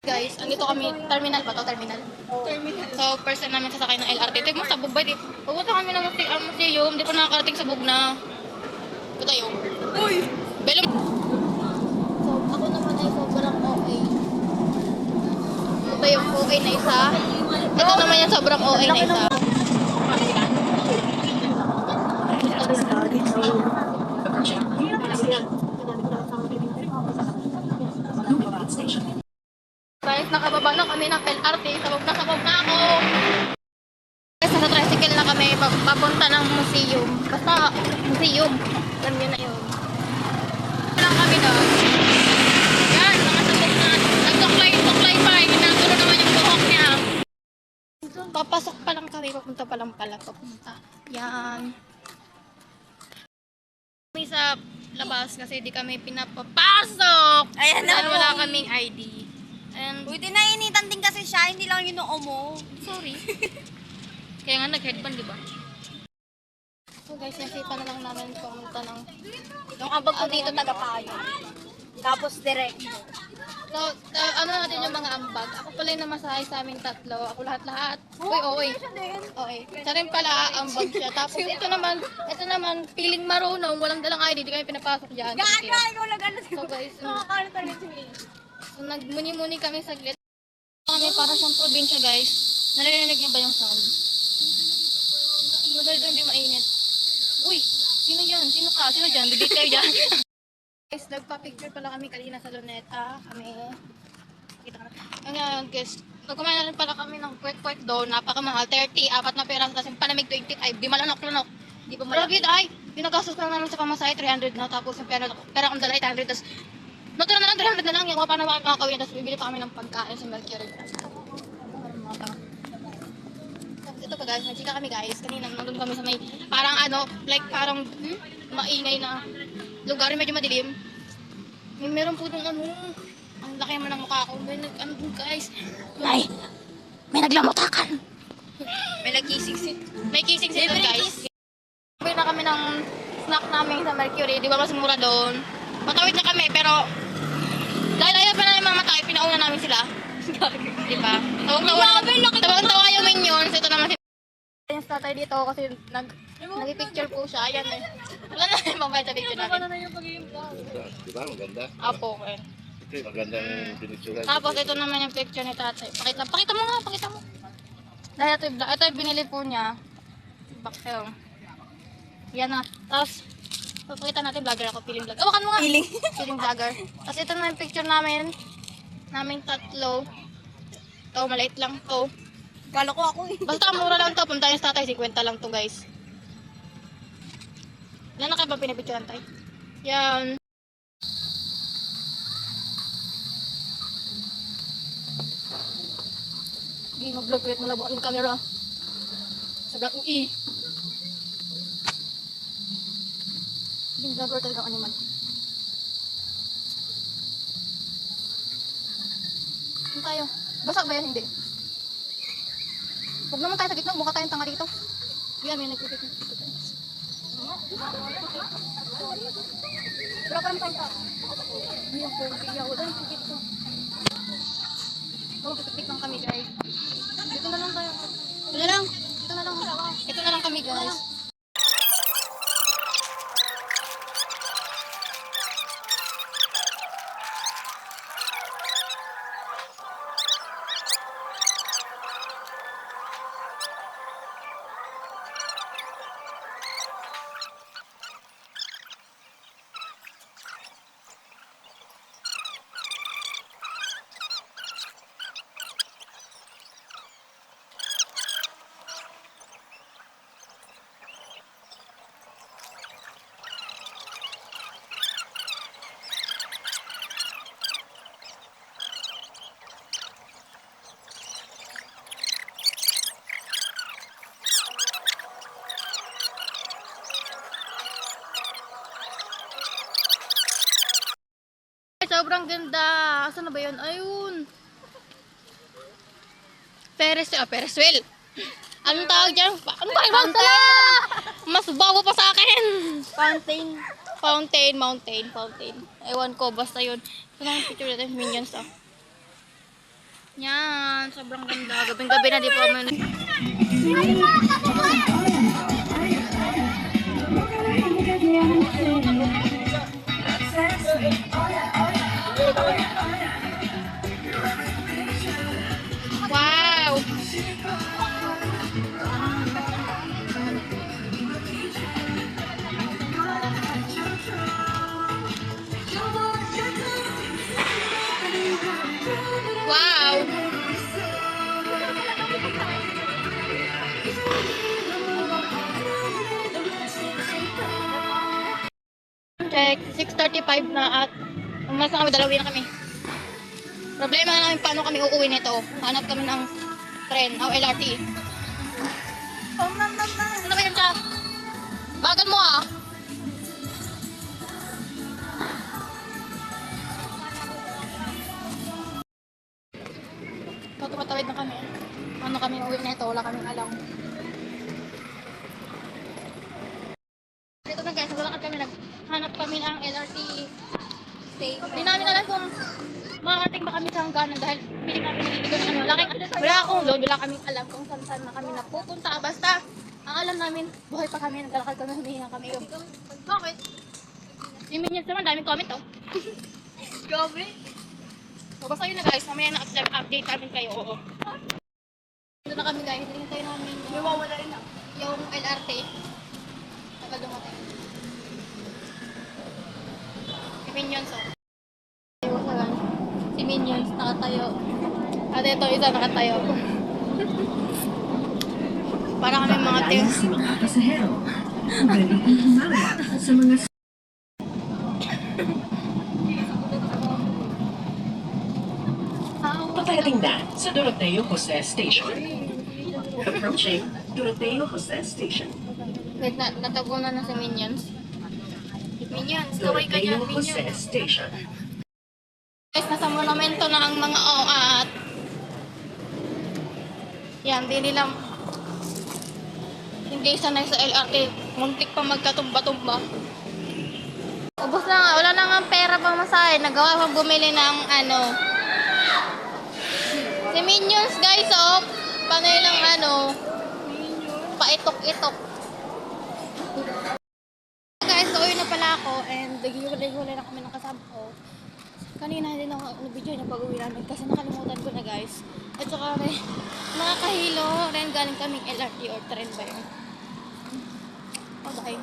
Guys, andito kami, terminal ba to? Terminal. So, first time namin sasakay ng LRT. Ito yung sabog ba? Pupunta kami ng museum. Di pa nakakarating sabog na. Ito tayo. Uy! Belo! So, ako naman ay sobrang OA. Ito yung OA na isa. Ito naman yung sobrang OA na isa. Guys, nakababa na kami ng LRT. Sabog na ako. Guys, nasa tricycle na kami. Papunta ng museum. Basta, museum. Alam nyo na yun. Lang kami doon. Yan, mga sabog na. Nagtuklay pa. Ginaguro naman yung buhok niya. Papasok pa lang kami. Papunta pa lang pala. Papunta. Yan. Kami sa labas kasi di kami pinapapasok. Ayan na po. Wala kaming ID. And, Uy, dinainitan din kasi siya, hindi lang yun yung mo. sorry. Kaya nga nag-headband, di ba? So guys, nasipa na lang namin pumunta ng... Yung ambag ko dito taga-payo. Tapos direct. So, ano natin yung mga ambag? Ako pala yung namasahay sa aming tatlo. Ako lahat-lahat. Uy, okay. Okay. Siya rin pala ambag siya. Tapos ito naman, feeling marunong, walang dalang ID, di kami pinapasok dyan. Gaga, ikaw lang ano. So guys, Nakakalit talaga siya. so nagmuni-muni kami saglit. Kami para sa probinsya guys. Naririnig niyo ba yung sound? Madali doon, hindi mainit. Uy, sino yan? Sino ka? Sino dyan? Bibig kayo dyan. Guys, nagpa-picture pala kami kanina sa Luneta. Kami, kita ka na. Ngayon guys, nagkumain na rin pala kami ng kwek-kwek doon. Napakamahal, 30, apat na peraso. Kasi palamig 25, di malanok-lanok. Di pa malapit ay, pinagastos lang namin sa pamasahe, 300 na. Tapos yung pera kong dala, 800. Tapos, natira na lang, 300 na lang. Yung paano makakawin. Tapos bibili pa kami ng pagkain sa Mercury. Tapos ito pa guys, nagchika kami guys. Kanina nandun kami sa may, parang ano, like parang maingay na lugar, medyo madilim. Meron po dun ano, ang laki naman ng mukha ko. May ano dun guys. May naglamutakan. May nag-kissing. May kissing scene dun guys. Bili na kami ng snack namin sa Mercury. Di ba mas mura doon? Matawid na kami pero dahil ayaw pa namin mamatay, pinauna namin sila. Di ba? Tawang-tawa yung minions. Ito naman si yung tatay dito kasi nag-picture po siya. Ayan eh. Wala na yung mamaya sa picture namin. Di ba? Maganda. Apo eh. Ito yung magandang pinicturan. Tapos ito naman yung picture ni tatay. Pakita mo nga, pakita mo. Dahil ito yung binili po niya. Bakit? Yan na. Tapos, papakita natin vlogger ako, feeling vlogger. Awakan mo nga! Feeling vlogger. Tapos ito na yung picture namin. Naming tatlo. Ito, maliit lang to. Kala ko ako eh. Basta mura lang to. Punta yung tatay, 50 lang to guys. Yan na kayo ba pinipicturean tayo? Yan. Hindi mag-vlog ulit, malabo yung camera. Sobrang ui. Hindi vlogger talagang animal. Ano tayo? Basak ba yan? Hindi. Huwag naman tayo sa gitna. Mukha tayong tanga dito. Yan, may nagpipit. Wala pa naman tayo pa. Ayan po. Wala yung pipit ko. Pipit lang kami guys. Dito na lang tayo. Ito na lang. Ito na lang kami guys. Sobrang ganda. Asan na ba yun? Ayun. Ferris wheel. Anong tawag dyan? Ano ba? Mas bago pa sa akin. Fountain. Ewan ko, basta yun. Ito lang yung picture natin. Minions ah. Yan, sobrang ganda. Gabing-gabi na di po kami. Wow! Wow! Check, 6:35 na at umas na kami, dalawi na kami. Problema na namin paano kami uuwi nito. Hanap kami ng tren o LRT. Ano ba yan siya? Bagal mo ah! So, tumatawid na kami. Ano kami uwi nito, wala kaming alam. Dito na guys, wala kami naghanap kami ng LRT station. Hindi namin alam kung makakating ba kami sa hangganan dahil piling namin nililigo ng ano. Wala akong load, wala kaming alam kung saan na kami napupunta. Basta, ang alam namin, buhay pa kami, naglalakad kami, humihinga kami. Bakit? 3 minutes naman, daming comment oh. Grabe. So, basta yun na guys, mamaya na update namin kayo. Oo. Dito na kami guys, hinintay namin yung LRT. Tagal dumating. Si Minions oh. Si Minions nakatayo. At ito isa nakatayo. Para kami mga tiyo. Sa mga pasahero, galing humawak sa mga paparating na sa Doroteo Jose Station. Approaching Doroteo Jose Station. Wait, natagunan na si Minions. Minions, kaway ka dyan, Doroteo Jose Minions. Station. Guys, nasa monumento na ang mga at yan, hindi sanay sa LRT. Muntik pa magkatumba-tumba. Ubus na nga, wala na nga pera pang masahe. Nagawa pang bumili ng ano. Si Minions guys, oh. Panay lang ano. Paitok-itok. Guys, uwi na pala ako and naghiwalay na kami ng kasama ko. Kanina din ako nag-video na pag-uwi namin kasi nakalimutan ko na guys. At saka may nakakahilo rin galing kaming LRT or tren ba yun. Okay.